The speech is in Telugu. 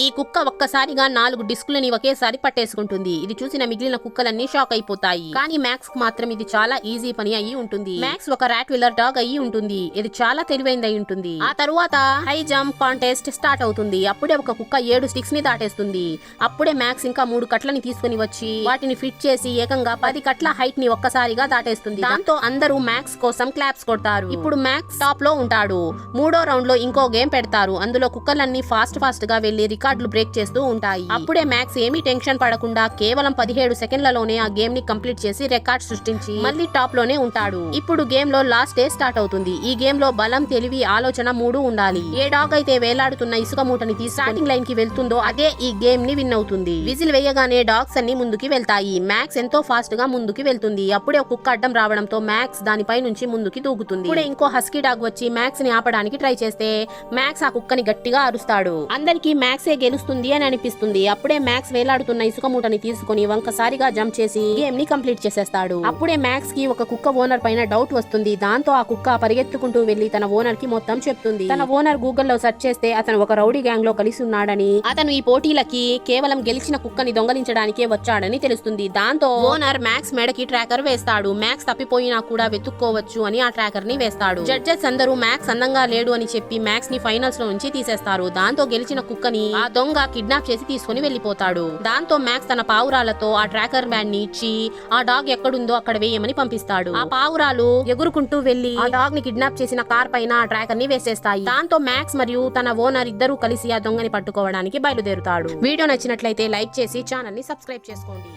ఈ కుక్క ఒక్కసారిగా 4 డిస్కులని ఒకేసారి పట్టేసుకుంటుంది. ఇది చూసిన మిగిలిన కుక్కలన్నీ షాక్ అయిపోతాయి. కానీ మ్యాక్స్ కు మాత్రం ఇది చాలా ఈజీ పని అయ్యి ఉంటుంది. మ్యాక్స్ ఒక రాట్ విల్లర్ డాగ్ అయ్యి ఉంటుంది. ఇది చాలా తెలివైంది అయి ఉంటుంది. ఆ తరువాత హై జంప్ కాంటెస్ట్ స్టార్ట్ అవుతుంది. అప్పుడే ఒక కుక్క 7 స్టిక్స్ ని దాటేస్తుంది. అప్పుడే మ్యాక్స్ ఇంకా 3 కట్లని తీసుకుని వచ్చి వాటిని ఫిట్ చేసి ఏకంగా 10 కట్ల హైట్ ని ఒక్కసారిగా దాటేస్తుంది. దాంతో అందరూ మ్యాక్స్ కోసం క్లాప్స్ కొడతారు. ఇప్పుడు మ్యాక్స్ టాప్ లో ఉంటాడు. 3వ రౌండ్ లో ఇంకో గేమ్ పెడతారు. అందులో కుక్కలన్నీ ఫాస్ట్ గా వెళ్లి రికార్డులు బ్రేక్ చేస్తూ ఉంటాయి. అప్పుడే మ్యాక్స్ ఏమీ టెన్షన్ పడకుండా కేవలం 17 సెకండ్లలోనే ఆ గేమ్ ని కంప్లీట్ చేసి రికార్డ్ సృష్టించి మళ్ళీ టాప్ లోనే ఉంటాడు. ఇప్పుడు గేమ్ లో లాస్ట్ డే స్టార్ట్ అవుతుంది. ఈ గేమ్ లో బలం, తెలివి, ఆలోచన 3 ఉండాలి. ఏ డాగ్ అయితే వేలాడుతున్న ఇసుక మూటని తీసి స్టార్టింగ్ లైన్ కి వెళ్తుందో అదే ఈ గేమ్ ని విన్ అవుతుంది. విజిల్ వేయగానే డాగ్స్ అన్ని ముందుకి వెళ్తాయి. మ్యాక్స్ ఎంతో ఫాస్ట్ గా ముందుకి వెళ్తుంది. అప్పుడే ఒక కుక్క అడ్డం రావడంతో మ్యాక్స్ దానిపై నుంచి ముందుకి దూకుతుంది. ఇప్పుడే ఇంకో హస్కీ డాగ్ వచ్చి మ్యాక్స్ ని ఆపడానికి ట్రై చేస్తే మ్యాక్స్ ఆ కుక్కని గట్టిగా అరుస్తాడు. అందరికీ మ్యాక్సే గెలుస్తుంది అని అనిపిస్తుంది. అప్పుడే మ్యాక్స్ వేలాడుతున్న ఇసుక మూటని తీసుకుని వంకసారిగా జంప్ చేసి గేమ్ ని కంప్లీట్ చేసేస్తాడు. అప్పుడే మ్యాక్స్ కి ఒక కుక్క ఓనర్ పైన డౌట్ వస్తుంది. దాంతో ఆ కుక్క పరిగెత్తుకుంటూ వెళ్లి తన ఓనర్ కి మొత్తం చెప్తుంది. తన ఓనర్ గూగుల్లో సెర్చ్ చేస్తే అతను ఒక రౌడీ గ్యాంగ్ లో కలిసి ఉన్నాడని, అతను ఈ పోటీలకి కేవలం గెలిచిన కుక్కని దొంగలించడానికే వచ్చాడని తెలుస్తుంది. దాంతో ఓనర్ మ్యాక్స్ మెడకి ట్రాకర్ వేస్తాడు. మ్యాక్స్ తప్పిపోయినా కూడా వెతుక్కోవచ్చు అని ఆ ట్రాకర్ ని వేస్తాడు. జడ్జెస్ అందరూ మ్యాక్స్ అందంగా లేడు అని చెప్పి మ్యాక్స్ ని ఫైనల్స్ లో నుంచి తీసేస్తారు. దాంతో గెలిచిన కుక్కని ఆ దొంగ కిడ్నాప్ చేసి తీసుకుని వెళ్లిపోతాడు. దాంతో మ్యాక్స్ తన పావురాలతో ఆ ట్రాకర్ బ్యాండ్ ని ఇచ్చి ఆ డాగ్ ఎక్కడుందో అక్కడ వేయమని పంపిస్తాడు. ఆ పావురాలు ఎగురుకుంటూ వెళ్లి ఆ డాగ్ ని కిడ్నాప్ చేసిన కార్ పైన ఆ ట్రాకర్ ని వేసేస్తాయి. దాంతో మ్యాక్స్ మరియు తన ఓనర్ ఇద్దరూ కలిసి ఆ దొంగని పట్టుకోవడానికి బయలుదేరుతాడు. వీడియో నచ్చినట్లయితే లైక్ చేసి ఛానల్ ని సబ్స్క్రైబ్ చేసుకోండి.